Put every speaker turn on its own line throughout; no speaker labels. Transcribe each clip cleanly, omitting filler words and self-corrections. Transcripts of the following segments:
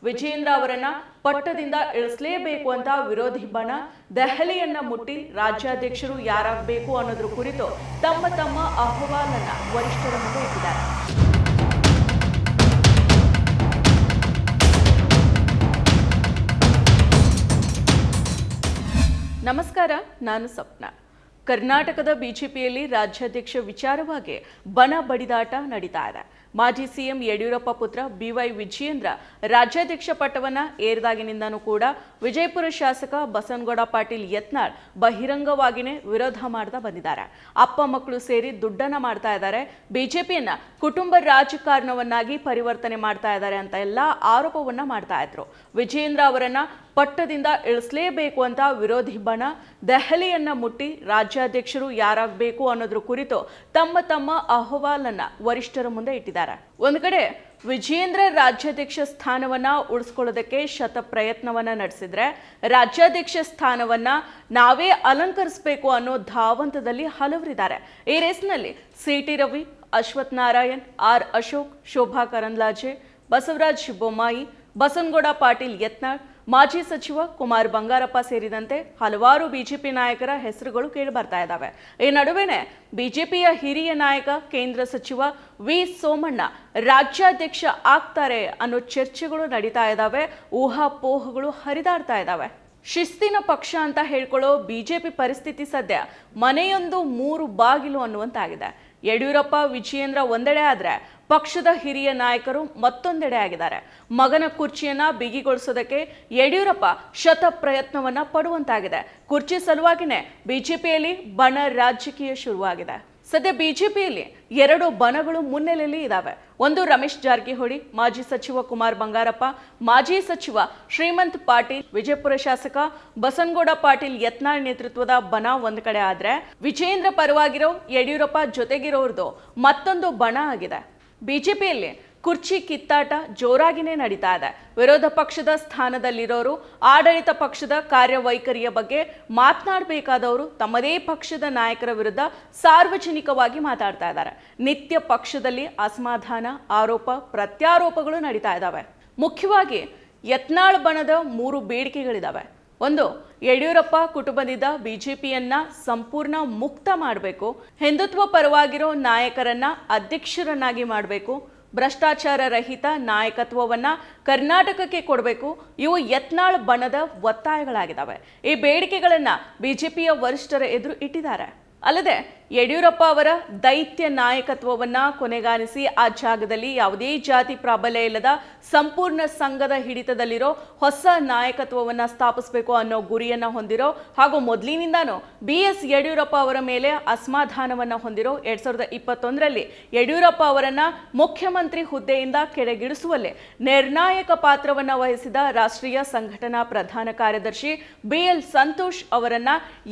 ವಿಜೇಂದ್ರ ಅವರನ್ನ ಪಟ್ಟದಿಂದ ಇಳಿಸಲೇಬೇಕು ಅಂತ ವಿರೋಧಿ ಬಣ ದೆಹಲಿಯನ್ನ ಮುಟ್ಟಿ ರಾಜ್ಯಾಧ್ಯಕ್ಷರು ಯಾರಾಗಬೇಕು ಅನ್ನೋದ್ರ ಕುರಿತು ತಮ್ಮ ತಮ್ಮ ಅಹವಾಲನ್ನ ವರಿಷ್ಠರ ಮುಂದೆ ಇಟ್ಟಿದ್ದಾರೆ. ನಮಸ್ಕಾರ, ನಾನು ಸಪ್ನ. ಕರ್ನಾಟಕದ ಬಿಜೆಪಿಯಲ್ಲಿ ರಾಜ್ಯಾಧ್ಯಕ್ಷ ವಿಚಾರವಾಗಿ ಬಣ ಬಡಿದಾಟ ನಡೀತಾ ಇದೆ. ಮಾಜಿ ಸಿಎಂ ಯಡಿಯೂರಪ್ಪ ಪುತ್ರ BY ವಿಜಯೇಂದ್ರ ರಾಜ್ಯಾಧ್ಯಕ್ಷ ಪಟ್ಟವನ್ನ ಏರಿದಾಗಿನಿಂದನೂ ಕೂಡ ವಿಜಯಪುರ ಶಾಸಕ ಬಸನಗೌಡ ಪಾಟೀಲ್ ಯತ್ನಾಳ್ ಬಹಿರಂಗವಾಗಿಯೇ ವಿರೋಧ ಮಾಡ್ತಾ ಬಂದಿದ್ದಾರೆ. ಅಪ್ಪ ಮಕ್ಕಳು ಸೇರಿ ದುಡ್ಡನ್ನ ಮಾಡ್ತಾ ಇದ್ದಾರೆ, ಬಿಜೆಪಿಯನ್ನ ಕುಟುಂಬ ರಾಜಕಾರಣವನ್ನಾಗಿ ಪರಿವರ್ತನೆ ಮಾಡ್ತಾ ಇದ್ದಾರೆ ಅಂತ ಎಲ್ಲ ಆರೋಪವನ್ನ ಮಾಡ್ತಾ ಇದ್ರು. ವಿಜಯೇಂದ್ರ ಅವರನ್ನ ಪಟ್ಟದಿಂದ ಇಳಿಸಲೇಬೇಕು ಅಂತ ವಿರೋಧಿ ಬಣ ದೆಹಲಿಯನ್ನ ಮುಟ್ಟಿ ರಾಜ್ಯಾಧ್ಯಕ್ಷರು ಯಾರಾಗಬೇಕು ಅನ್ನೋದ್ರ ಕುರಿತು ತಮ್ಮ ತಮ್ಮ ಅಹವಾಲನ್ನ ವರಿಷ್ಠರ ಮುಂದೆ ಇಟ್ಟಿದ್ದಾರೆ. ಒಂದು ಕಡೆ ವಿಜಯೇಂದ್ರ ರಾಜ್ಯಾಧ್ಯಕ್ಷ ಸ್ಥಾನವನ್ನ ಉಳಿಸ್ಕೊಳ್ಳೋದಕ್ಕೆ ಶತ ಪ್ರಯತ್ನವನ್ನ ನಡೆಸಿದ್ರೆ, ರಾಜ್ಯಾಧ್ಯಕ್ಷ ಸ್ಥಾನವನ್ನ ನಾವೇ ಅಲಂಕರಿಸಬೇಕು ಅನ್ನೋ ಧಾವಂತದಲ್ಲಿ ಹಲವರಿದ್ದಾರೆ. ಈ ರೇಸ್ನಲ್ಲಿ CT ರವಿ, ಅಶ್ವಥ್ ನಾರಾಯಣ್, R ಅಶೋಕ್, ಶೋಭಾ ಕರಂದ್ಲಾಜೆ, ಬಸವರಾಜ ಬೊಮ್ಮಾಯಿ, ಬಸನಗೌಡ ಪಾಟೀಲ್ ಯತ್ನಾಳ್, ಮಾಜಿ ಸಚಿವ ಕುಮಾರ್ ಬಂಗಾರಪ್ಪ ಸೇರಿದಂತೆ ಹಲವಾರು ಬಿಜೆಪಿ ನಾಯಕರ ಹೆಸರುಗಳು ಕೇಳಿ ಬರ್ತಾ ಇದ್ದಾವೆ. ಈ ನಡುವೆನೆ ಬಿಜೆಪಿಯ ಹಿರಿಯ ನಾಯಕ ಕೇಂದ್ರ ಸಚಿವ ವಿ ಸೋಮಣ್ಣ ರಾಜ್ಯಾಧ್ಯಕ್ಷ ಆಗ್ತಾರೆ ಅನ್ನೋ ಚರ್ಚೆಗಳು ನಡೀತಾ ಇದ್ದಾವೆ, ಊಹಾಪೋಹಗಳು ಹರಿದಾಡ್ತಾ ಇದ್ದಾವೆ. ಶಿಸ್ತಿನ ಪಕ್ಷ ಅಂತ ಹೇಳ್ಕೊಳ್ಳೋ ಬಿಜೆಪಿ ಪರಿಸ್ಥಿತಿ ಸದ್ಯ ಮನೆಯೊಂದು 3 ಬಾಗಿಲು ಅನ್ನುವಂತಾಗಿದೆ. ಯಡಿಯೂರಪ್ಪ ವಿಜಯೇಂದ್ರ ಒಂದೆಡೆ ಆದ್ರೆ ಪಕ್ಷದ ಹಿರಿಯ ನಾಯಕರು ಮತ್ತೊಂದೆಡೆ ಆಗಿದ್ದಾರೆ. ಮಗನ ಕುರ್ಚಿಯನ್ನ ಬಿಗಿಗೊಳಿಸೋದಕ್ಕೆ ಯಡಿಯೂರಪ್ಪ ಶತ ಪ್ರಯತ್ನವನ್ನ ಪಡುವಂತಾಗಿದೆ. ಕುರ್ಚಿ ಸಲುವಾಗಿನೇ ಬಿಜೆಪಿಯಲ್ಲಿ ಬಣ ರಾಜಕೀಯ ಶುರುವಾಗಿದೆ. ಸದ್ಯ ಬಿಜೆಪಿಯಲ್ಲಿ 2 ಬಣಗಳು ಮುನ್ನೆಲೆಯಲ್ಲಿ ಇದ್ದಾವೆ. ಒಂದು ರಮೇಶ್ ಜಾರಕಿಹೊಳಿ, ಮಾಜಿ ಸಚಿವ ಕುಮಾರ್ ಬಂಗಾರಪ್ಪ, ಮಾಜಿ ಸಚಿವ ಶ್ರೀಮಂತ್ ಪಾಟೀಲ್, ವಿಜಯಪುರ ಶಾಸಕ ಬಸನಗೌಡ ಪಾಟೀಲ್ ಯತ್ನಾಳ್ ನೇತೃತ್ವದ ಬಣ ಒಂದ್ ಕಡೆ ಆದ್ರೆ, ವಿಜಯೇಂದ್ರ ಪರವಾಗಿರೋ ಯಡಿಯೂರಪ್ಪ ಜೊತೆಗಿರೋರ್ದು ಮತ್ತೊಂದು ಬಣ ಆಗಿದೆ. ಬಿಜೆಪಿಯಲ್ಲಿ ಕುರ್ಚಿ ಕಿತ್ತಾಟ ಜೋರಾಗಿನೇ ನಡೀತಾ ಇದೆ. ವಿರೋಧ ಪಕ್ಷದ ಸ್ಥಾನದಲ್ಲಿರೋರು ಆಡಳಿತ ಪಕ್ಷದ ಕಾರ್ಯವೈಖರಿಯ ಬಗ್ಗೆ ಮಾತನಾಡಬೇಕಾದವರು ತಮ್ಮದೇ ಪಕ್ಷದ ನಾಯಕರ ವಿರುದ್ಧ ಸಾರ್ವಜನಿಕವಾಗಿ ಮಾತಾಡ್ತಾ ಇದ್ದಾರೆ. ನಿತ್ಯ ಪಕ್ಷದಲ್ಲಿ ಅಸಮಾಧಾನ, ಆರೋಪ ಪ್ರತ್ಯಾರೋಪಗಳು ನಡೀತಾ ಇದ್ದಾವೆ. ಮುಖ್ಯವಾಗಿ ಯತ್ನಾಳ್ ಬಣದ 3 ಬೇಡಿಕೆಗಳಿದಾವೆ. ಒಂದು, ಯಡಿಯೂರಪ್ಪ ಕುಟುಂಬದಿಂದ ಬಿಜೆಪಿಯನ್ನ ಸಂಪೂರ್ಣ ಮುಕ್ತ ಮಾಡಬೇಕು, ಹಿಂದುತ್ವ ಪರವಾಗಿರೋ ನಾಯಕರನ್ನ ಅಧ್ಯಕ್ಷರನ್ನಾಗಿ ಮಾಡಬೇಕು, ಭ್ರಷ್ಟಾಚಾರ ರಹಿತ ನಾಯಕತ್ವವನ್ನ ಕರ್ನಾಟಕಕ್ಕೆ ಕೊಡಬೇಕು. ಇವು ಯತ್ನಾಳ್ ಬಣದ ಒತ್ತಾಯಗಳಾಗಿದ್ದಾವೆ. ಈ ಬೇಡಿಕೆಗಳನ್ನ ಬಿಜೆಪಿಯ ವರಿಷ್ಠರ ಎದುರು ಇಟ್ಟಿದ್ದಾರೆ. ಅಲ್ಲದೆ ಯಡಿಯೂರಪ್ಪ ಅವರ ದೈತ್ಯ ನಾಯಕತ್ವವನ್ನ ಕೊನೆಗಾಣಿಸಿ ಆ ಜಾಗದಲ್ಲಿ ಯಾವುದೇ ಜಾತಿ ಪ್ರಾಬಲ್ಯ ಇಲ್ಲದ ಸಂಪೂರ್ಣ ಸಂಘದ ಹಿಡಿತದಲ್ಲಿರೋ ಹೊಸ ನಾಯಕತ್ವವನ್ನ ಸ್ಥಾಪಿಸಬೇಕು ಅನ್ನೋ ಗುರಿಯನ್ನ ಹೊಂದಿರೋ ಹಾಗೂ ಮೊದಲಿನಿಂದಾನು BS ಯಡಿಯೂರಪ್ಪ ಅವರ ಮೇಲೆ ಅಸಮಾಧಾನವನ್ನ ಹೊಂದಿರೋ 2021ರಲ್ಲಿ ಯಡಿಯೂರಪ್ಪ ಅವರನ್ನ ಮುಖ್ಯಮಂತ್ರಿ ಹುದ್ದೆಯಿಂದ ಕೆಳಗಿಳಿಸುವಲ್ಲಿ ನಿರ್ಣಾಯಕ ಪಾತ್ರವನ್ನ ವಹಿಸಿದ ರಾಷ್ಟ್ರೀಯ ಸಂಘಟನಾ ಪ್ರಧಾನ ಕಾರ್ಯದರ್ಶಿ BL ಸಂತೋಷ್ ಅವರನ್ನ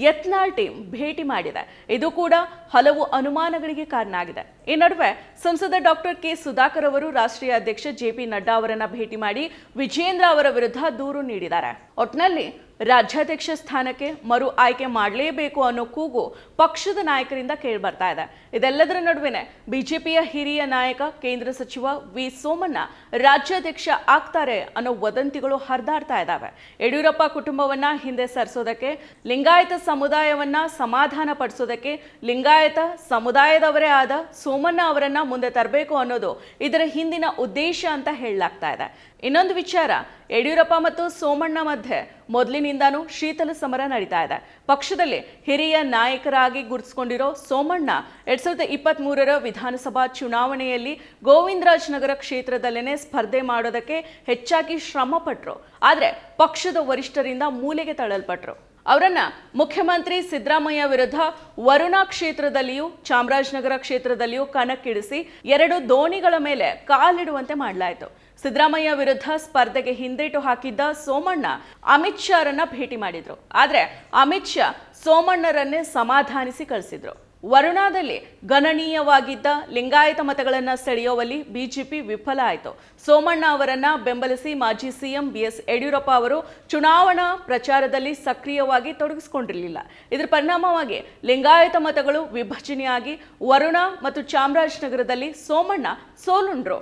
ಯತ್ನಾಳ್ ಟೀಮ್ ಭೇಟಿ ಮಾಡಿದೆ. ಇದು ಕೂಡ ಹಲವು ಅನುಮಾನಗಳಿಗೆ ಕಾರಣ ಆಗಿದೆ. ಈ ನಡುವೆ ಸಂಸದ ಡಾಕ್ಟರ್ ಕೆ ಸುಧಾಕರ್ ಅವರು ರಾಷ್ಟ್ರೀಯ ಅಧ್ಯಕ್ಷ JP ನಡ್ಡಾ ಅವರನ್ನ ಭೇಟಿ ಮಾಡಿ ವಿಜಯೇಂದ್ರ ಅವರ ವಿರುದ್ಧ ದೂರು ನೀಡಿದ್ದಾರೆ. ಒಟ್ನಲ್ಲಿ ರಾಜ್ಯಾಧ್ಯಕ್ಷ ಸ್ಥಾನಕ್ಕೆ ಮರು ಆಯ್ಕೆ ಮಾಡಲೇಬೇಕು ಅನ್ನೋ ಕೂಗು ಪಕ್ಷದ ನಾಯಕರಿಂದ ಕೇಳಿಬರ್ತಾ ಇದೆ. ಇದೆಲ್ಲದರ ನಡುವೆನೆ ಬಿಜೆಪಿಯ ಹಿರಿಯ ನಾಯಕ ಕೇಂದ್ರ ಸಚಿವ ವಿ ಸೋಮಣ್ಣ ರಾಜ್ಯಾಧ್ಯಕ್ಷ ಆಗ್ತಾರೆ ಅನ್ನೋ ವದಂತಿಗಳು ಹರಿದಾಡ್ತಾ ಇದ್ದಾವೆ. ಯಡಿಯೂರಪ್ಪ ಕುಟುಂಬವನ್ನ ಹಿಂದೆ ಸರಿಸೋದಕ್ಕೆ, ಲಿಂಗಾಯತ ಸಮುದಾಯವನ್ನ ಸಮಾಧಾನ ಪಡಿಸೋದಕ್ಕೆ ಲಿಂಗಾಯತ ಸಮುದಾಯದವರೇ ಆದ ಸೋಮಣ್ಣ ಅವರನ್ನ ಮುಂದೆ ತರಬೇಕು ಅನ್ನೋದು ಇದರ ಹಿಂದಿನ ಉದ್ದೇಶ ಅಂತ ಹೇಳಲಾಗ್ತಾ ಇದೆ. ಇನ್ನೊಂದು ವಿಚಾರ, ಯಡಿಯೂರಪ್ಪ ಮತ್ತು ಸೋಮಣ್ಣ ಮಧ್ಯೆ ಮೊದಲಿನಿಂದಾನೂ ಶೀತಲ ಸಮರ ನಡೀತಾ ಇದೆ. ಪಕ್ಷದಲ್ಲಿ ಹಿರಿಯ ನಾಯಕರಾಗಿ ಗುರುತಿಸಿಕೊಂಡಿರೋ ಸೋಮಣ್ಣ 2023ರ ವಿಧಾನಸಭಾ ಚುನಾವಣೆಯಲ್ಲಿ ಗೋವಿಂದರಾಜನಗರ ಕ್ಷೇತ್ರದಲ್ಲೇನೆ ಸ್ಪರ್ಧೆ ಮಾಡೋದಕ್ಕೆ ಹೆಚ್ಚಾಗಿ ಶ್ರಮ ಪಟ್ಟರು. ಆದರೆ ಪಕ್ಷದ ವರಿಷ್ಠರಿಂದ ಮೂಲೆಗೆ ತಳ್ಳಲ್ಪಟ್ರು. ಅವರನ್ನ ಮುಖ್ಯಮಂತ್ರಿ ಸಿದ್ದರಾಮಯ್ಯ ವಿರುದ್ಧ ವರುಣಾ ಕ್ಷೇತ್ರದಲ್ಲಿಯೂ ಚಾಮರಾಜನಗರ ಕ್ಷೇತ್ರದಲ್ಲಿಯೂ ಕಣಕ್ಕಿಳಿಸಿ 2 ದೋಣಿಗಳ ಮೇಲೆ ಕಾಲಿಡುವಂತೆ ಮಾಡಲಾಯಿತು. ಸಿದ್ದರಾಮಯ್ಯ ವಿರುದ್ಧ ಸ್ಪರ್ಧೆಗೆ ಹಿಂದೇಟು ಹಾಕಿದ್ದ ಸೋಮಣ್ಣ ಅಮಿತ್ ಶಾರನ್ನ ಭೇಟಿ ಮಾಡಿದ್ರು. ಆದ್ರೆ ಅಮಿತ್ ಶಾ ಸೋಮಣ್ಣರನ್ನೇ ಸಮಾಧಾನಿಸಿ ಕಳಿಸಿದ್ರು. ವರುಣಾದಲ್ಲಿ ಗಣನೀಯವಾಗಿದ್ದ ಲಿಂಗಾಯತ ಮತಗಳನ್ನು ಸೆಳೆಯುವಲ್ಲಿ ಬಿಜೆಪಿ ವಿಫಲ ಆಯಿತು. ಸೋಮಣ್ಣ ಅವರನ್ನ ಬೆಂಬಲಿಸಿ ಮಾಜಿ ಸಿಎಂ BS ಯಡಿಯೂರಪ್ಪ ಅವರು ಚುನಾವಣಾ ಪ್ರಚಾರದಲ್ಲಿ ಸಕ್ರಿಯವಾಗಿ ತೊಡಗಿಸಿಕೊಂಡಿರಲಿಲ್ಲ. ಇದರ ಪರಿಣಾಮವಾಗಿ ಲಿಂಗಾಯತ ಮತಗಳು ವಿಭಜನೆಯಾಗಿ ವರುಣಾ ಮತ್ತು ಚಾಮರಾಜನಗರದಲ್ಲಿ ಸೋಮಣ್ಣ ಸೋಲುಂಡ್ರು.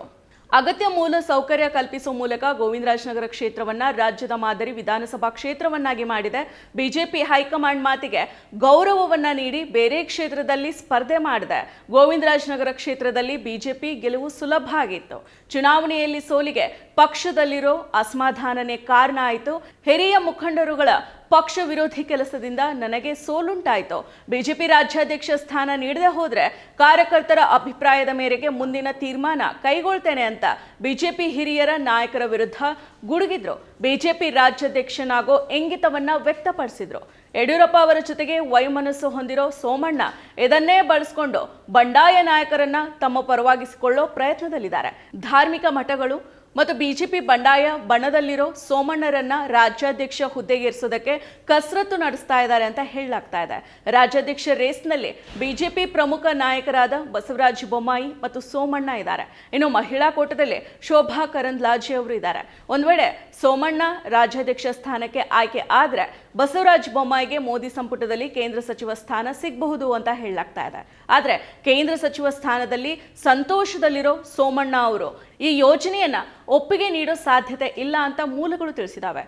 ಅಗತ್ಯ ಮೂಲ ಸೌಕರ್ಯ ಕಲ್ಪಿಸುವ ಮೂಲಕ ಗೋವಿಂದರಾಜನಗರ ಕ್ಷೇತ್ರವನ್ನ ರಾಜ್ಯದ ಮಾದರಿ ವಿಧಾನಸಭಾ ಕ್ಷೇತ್ರವನ್ನಾಗಿ ಮಾಡಿದೆ. ಬಿಜೆಪಿ ಹೈಕಮಾಂಡ್ ಮಾತಿಗೆ ಗೌರವವನ್ನ ನೀಡಿ ಬೇರೆ ಕ್ಷೇತ್ರದಲ್ಲಿ ಸ್ಪರ್ಧೆ ಮಾಡಿದೆ. ಗೋವಿಂದರಾಜನಗರ ಕ್ಷೇತ್ರದಲ್ಲಿ ಬಿಜೆಪಿ ಗೆಲುವು ಸುಲಭ ಆಗಿತ್ತು. ಚುನಾವಣೆಯಲ್ಲಿ ಸೋಲಿಗೆ ಪಕ್ಷದಲ್ಲಿರೋ ಅಸಮಾಧಾನನೇ ಕಾರಣ ಆಯಿತು. ಹಿರಿಯ ಮುಖಂಡರುಗಳ ಪಕ್ಷ ವಿರೋಧಿ ಕೆಲಸದಿಂದ ನನಗೆ ಸೋಲುಂಟಾಯಿತು. ಬಿಜೆಪಿ ರಾಜ್ಯಾಧ್ಯಕ್ಷ ಸ್ಥಾನ ನೀಡದೆ ಹೋದ್ರೆ ಕಾರ್ಯಕರ್ತರ ಅಭಿಪ್ರಾಯದ ಮೇರೆಗೆ ಮುಂದಿನ ತೀರ್ಮಾನ ಕೈಗೊಳ್ತೇನೆ ಅಂತ ಬಿಜೆಪಿ ಹಿರಿಯರ ನಾಯಕರ ವಿರುದ್ಧ ಗುಡುಗಿದ್ರು. ಬಿಜೆಪಿ ರಾಜ್ಯಾಧ್ಯಕ್ಷನಾಗೋ ಇಂಗಿತವನ್ನ ವ್ಯಕ್ತಪಡಿಸಿದ್ರು. ಯಡಿಯೂರಪ್ಪ ಅವರ ಜೊತೆಗೆ ವೈಮನಸ್ಸು ಹೊಂದಿರೋ ಸೋಮಣ್ಣ ಇದನ್ನೇ ಬಳಸಿಕೊಂಡು ಬಂಡಾಯ ನಾಯಕರನ್ನ ತಮ್ಮ ಪರವಾಗಿಸಿಕೊಳ್ಳೋ ಪ್ರಯತ್ನದಲ್ಲಿದ್ದಾರೆ. ಧಾರ್ಮಿಕ ಮಠಗಳು ಮತ್ತು ಬಿಜೆಪಿ ಬಂಡಾಯ ಬಣದಲ್ಲಿರೋ ಸೋಮಣ್ಣರನ್ನ ರಾಜ್ಯಾಧ್ಯಕ್ಷ ಹುದ್ದೆಗೇರಿಸೋದಕ್ಕೆ ಕಸರತ್ತು ನಡೆಸ್ತಾ ಇದ್ದಾರೆ ಅಂತ ಹೇಳಲಾಗ್ತಾ ಇದೆ. ರಾಜ್ಯಾಧ್ಯಕ್ಷ ರೇಸ್ನಲ್ಲಿ ಬಿಜೆಪಿ ಪ್ರಮುಖ ನಾಯಕರಾದ ಬಸವರಾಜ ಬೊಮ್ಮಾಯಿ ಮತ್ತು ಸೋಮಣ್ಣ ಇದ್ದಾರೆ. ಇನ್ನು ಮಹಿಳಾ ಕೋಟದಲ್ಲಿ ಶೋಭಾ ಕರಂದ್ಲಾಜೆ ಅವರು ಇದ್ದಾರೆ. ಒಂದ್ ವೇಳೆ ಸೋಮಣ್ಣ ರಾಜ್ಯಾಧ್ಯಕ್ಷ ಸ್ಥಾನಕ್ಕೆ ಆಯ್ಕೆ ಆದ್ರೆ ಬಸವರಾಜ ಬೊಮ್ಮಾಯಿಗೆ ಮೋದಿ ಸಂಪುಟದಲ್ಲಿ ಕೇಂದ್ರ ಸಚಿವ ಸ್ಥಾನ ಸಿಗಬಹುದು ಅಂತ ಹೇಳಲಾಗ್ತಾ ಇದೆ. ಆದ್ರೆ ಕೇಂದ್ರ ಸಚಿವ ಸ್ಥಾನದಲ್ಲಿ ಸಂತೋಷದಲ್ಲಿರೋ ಸೋಮಣ್ಣ ಅವರು ಈ ಯೋಜನೆಯನ್ನ ಒಪ್ಪಿಗೆ ನೀಡೋ ಸಾಧ್ಯತೆ ಇಲ್ಲ ಅಂತ ಮೂಲಗಳು ತಿಳಿಸಿದಾವೆ.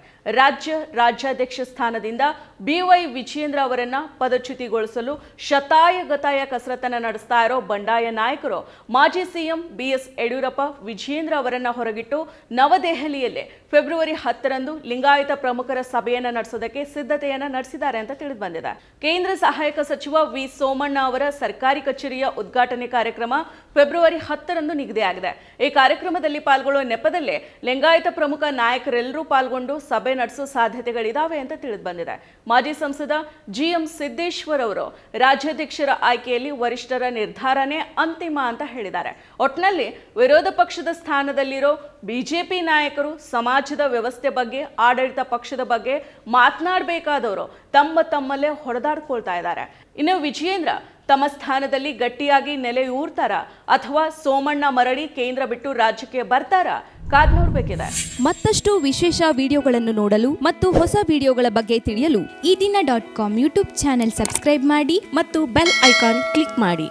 ರಾಜ್ಯಾಧ್ಯಕ್ಷ ಸ್ಥಾನದಿಂದ BY ವಿಜಯೇಂದ್ರ ಅವರನ್ನ ಪದಚ್ಯುತಿಗೊಳಿಸಲು ಶತಾಯಗತಾಯ ಕಸರತ್ತನ್ನ ನಡೆಸ್ತಾ ಇರೋ ಬಂಡಾಯ ನಾಯಕರು ಮಾಜಿ ಸಿಎಂ BS ಯಡಿಯೂರಪ್ಪ ವಿಜಯೇಂದ್ರ ಅವರನ್ನ ಹೊರಗಿಟ್ಟು ನವದೆಹಲಿಯಲ್ಲಿ ಫೆಬ್ರವರಿ 10ರಂದು ಲಿಂಗಾಯತ ಪ್ರಮುಖರ ಸಭೆಯನ್ನ ನಡೆಸೋದಕ್ಕೆ ಸಿದ್ಧತೆಯನ್ನ ನಡೆಸಿದ್ದಾರೆ ಅಂತ ತಿಳಿದು ಬಂದಿದೆ. ಕೇಂದ್ರ ಸಹಾಯಕ ಸಚಿವ ವಿ ಸೋಮಣ್ಣ ಅವರ ಸರ್ಕಾರಿ ಕಚೇರಿಯ ಉದ್ಘಾಟನೆ ಕಾರ್ಯಕ್ರಮ ಫೆಬ್ರವರಿ 10ರಂದು ನಿಗದಿಯಾಗಿದೆ. ಈ ಕಾರ್ಯಕ್ರಮದಲ್ಲಿ ಪಾಲ್ಗೊಳ್ಳುವ ನೆಪದಲ್ಲಿ ಲಿಂಗಾಯತ ಪ್ರಮುಖ ನಾಯಕರೆಲ್ಲರೂ ಪಾಲ್ಗೊಂಡು ಸಭೆ ನಡೆಸೋ ಸಾಧ್ಯತೆಗಳಿದಾವೆ ಅಂತ ತಿಳಿದು ಬಂದಿದೆ. ಮಾಜಿ ಸಂಸದ GM ಸಿದ್ದೇಶ್ವರ್ ಅವರು ರಾಜ್ಯಾಧ್ಯಕ್ಷರ ಆಯ್ಕೆಯಲ್ಲಿ ವರಿಷ್ಠರ ನಿರ್ಧಾರನೇ ಅಂತಿಮ ಅಂತ ಹೇಳಿದ್ದಾರೆ. ಒಟ್ನಲ್ಲಿ ವಿರೋಧ ಪಕ್ಷದ ಸ್ಥಾನದಲ್ಲಿರೋ ಬಿಜೆಪಿ ನಾಯಕರು ಸಮಾಜದ ವ್ಯವಸ್ಥೆ ಬಗ್ಗೆ, ಆಡಳಿತ ಪಕ್ಷದ ಬಗ್ಗೆ ಮಾತನಾಡಬೇಕಾದವರು ತಮ್ಮಲ್ಲೇ ಹೊಡೆದಾಡ್ಕೊಳ್ತಾ ಇದ್ದಾರೆ. ಇನ್ನು ವಿಜಯೇಂದ್ರ ತಮ್ಮ ಸ್ಥಾನದಲ್ಲಿ ಗಟ್ಟಿಯಾಗಿ ನೆಲೆಯೂರ್ತಾರ ಅಥವಾ ಸೋಮಣ್ಣ ಮರಳಿ ಕೇಂದ್ರ ಬಿಟ್ಟು ರಾಜ್ಯಕ್ಕೆ ಬರ್ತಾರ ಕಾದ್ ನೋಡ್ಬೇಕಿದೆ.
ಮತ್ತಷ್ಟು ವಿಶೇಷ ವಿಡಿಯೋಗಳನ್ನು ನೋಡಲು ಮತ್ತು ಹೊಸ ವಿಡಿಯೋಗಳ ಬಗ್ಗೆ ತಿಳಿಯಲು
ಈ ದಿನ .com ಯೂಟ್ಯೂಬ್ ಚಾನೆಲ್ ಸಬ್ಸ್ಕ್ರೈಬ್ ಮಾಡಿ
ಮತ್ತು ಬೆಲ್ ಐಕಾನ್ ಕ್ಲಿಕ್ ಮಾಡಿ.